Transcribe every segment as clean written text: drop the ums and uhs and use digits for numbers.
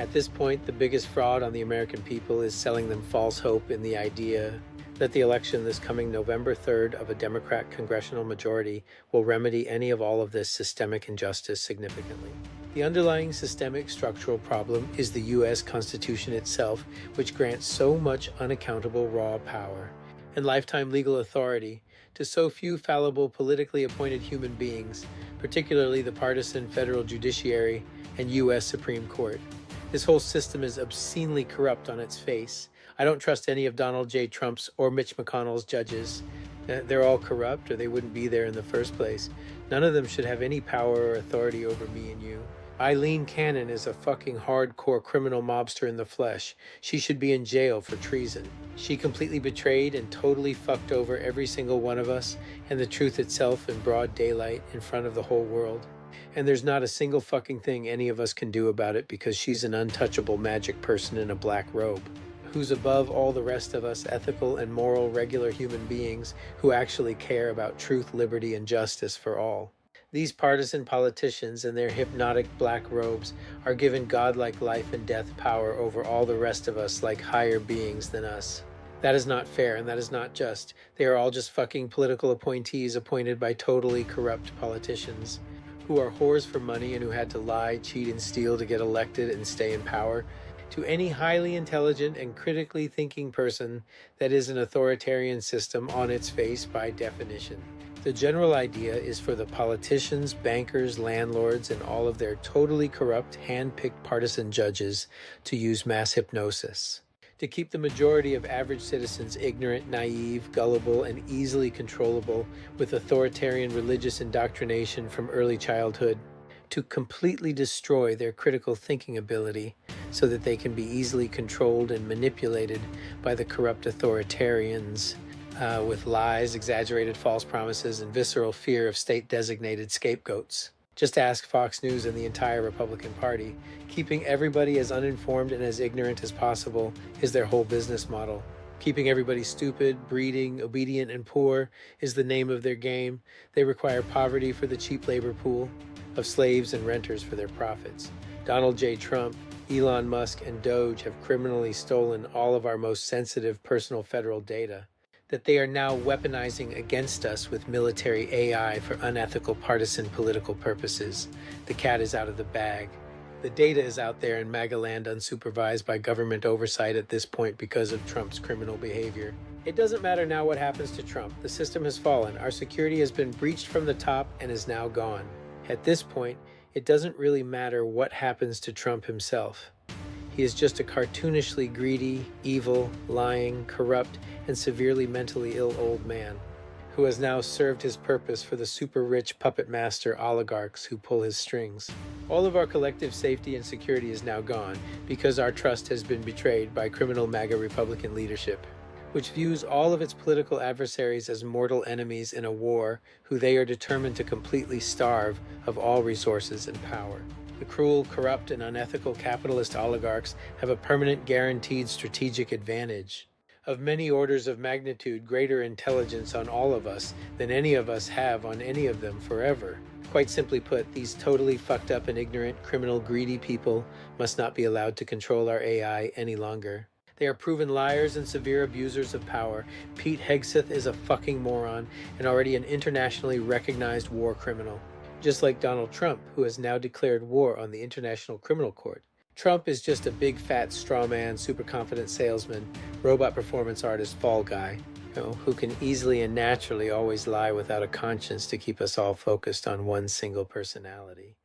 At this point, the biggest fraud on the American people is selling them false hope in the idea that the election this coming November 3rd of a Democrat congressional majority will remedy any of all of this systemic injustice significantly. The underlying systemic structural problem is the U.S. Constitution itself, which grants so much unaccountable raw power and lifetime legal authority to so few fallible politically appointed human beings, particularly the partisan federal judiciary and U.S. Supreme Court. This whole system is obscenely corrupt on its face. I don't trust any of Donald J. Trump's or Mitch McConnell's judges. They're all corrupt, or they wouldn't be there in the first place. None of them should have any power or authority over me and you. Eileen Cannon is a fucking hardcore criminal mobster in the flesh. She should be in jail for treason. She completely betrayed and totally fucked over every single one of us and the truth itself in broad daylight in front of the whole world. And there's not a single fucking thing any of us can do about it because she's an untouchable magic person in a black robe, who's above all the rest of us ethical and moral regular human beings who actually care about truth, liberty, and justice for all. These partisan politicians in their hypnotic black robes are given godlike life and death power over all the rest of us like higher beings than us. That is not fair and that is not just. They are all just fucking political appointees appointed by totally corrupt politicians who are whores for money and who had to lie, cheat, and steal to get elected and stay in power. To any highly intelligent and critically thinking person, that is an authoritarian system on its face by definition. The general idea is for the politicians, bankers, landlords, and all of their totally corrupt, hand-picked partisan judges to use mass hypnosis, to keep the majority of average citizens ignorant, naive, gullible, and easily controllable with authoritarian religious indoctrination from early childhood, to completely destroy their critical thinking ability so that they can be easily controlled and manipulated by the corrupt authoritarians with lies, exaggerated false promises, and visceral fear of state-designated scapegoats. Just ask Fox News and the entire Republican Party. Keeping everybody as uninformed and as ignorant as possible is their whole business model. Keeping everybody stupid, breeding, obedient, and poor is the name of their game. They require poverty for the cheap labor pool of slaves and renters for their profits. Donald J. Trump, Elon Musk, and Doge have criminally stolen all of our most sensitive personal federal data that they are now weaponizing against us with military AI for unethical partisan political purposes. The cat is out of the bag. The data is out there in MAGA land unsupervised by government oversight at this point because of Trump's criminal behavior. It doesn't matter now what happens to Trump. The system has fallen. Our security has been breached from the top and is now gone. At this point, it doesn't really matter what happens to Trump himself. He is just a cartoonishly greedy, evil, lying, corrupt, and severely mentally ill old man who has now served his purpose for the super-rich puppet master oligarchs who pull his strings. All of our collective safety and security is now gone because our trust has been betrayed by criminal MAGA Republican leadership, which views all of its political adversaries as mortal enemies in a war who they are determined to completely starve of all resources and power. The cruel, corrupt, and unethical capitalist oligarchs have a permanent guaranteed strategic advantage of many orders of magnitude greater intelligence on all of us than any of us have on any of them forever. Quite simply put, these totally fucked up and ignorant, criminal, greedy people must not be allowed to control our AI any longer. They are proven liars and severe abusers of power. Pete Hegseth is a fucking moron and already an internationally recognized war criminal, just like Donald Trump, who has now declared war on the International Criminal Court. Trump is just a big fat straw man, super confident salesman, robot performance artist, fall guy, who can easily and naturally always lie without a conscience to keep us all focused on one single personality.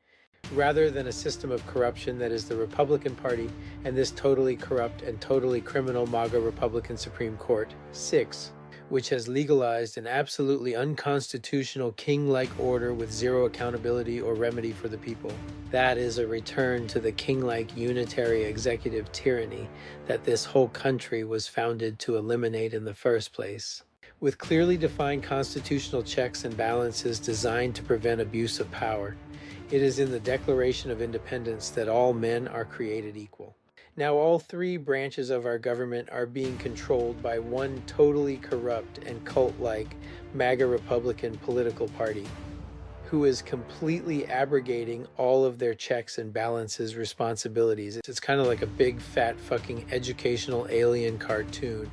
Rather than a system of corruption that is the Republican Party and this totally corrupt and totally criminal MAGA Republican Supreme Court, 6, which has legalized an absolutely unconstitutional king-like order with zero accountability or remedy for the people. That is a return to the king-like unitary executive tyranny that this whole country was founded to eliminate in the first place. With clearly defined constitutional checks and balances designed to prevent abuse of power, it is in the Declaration of Independence that all men are created equal. Now all three branches of our government are being controlled by one totally corrupt and cult-like MAGA Republican political party. who is completely abrogating all of their checks and balances responsibilities. It's kind of like a big fat fucking educational alien cartoon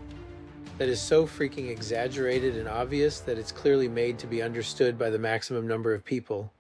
that is so freaking exaggerated and obvious that it's clearly made to be understood by the maximum number of people.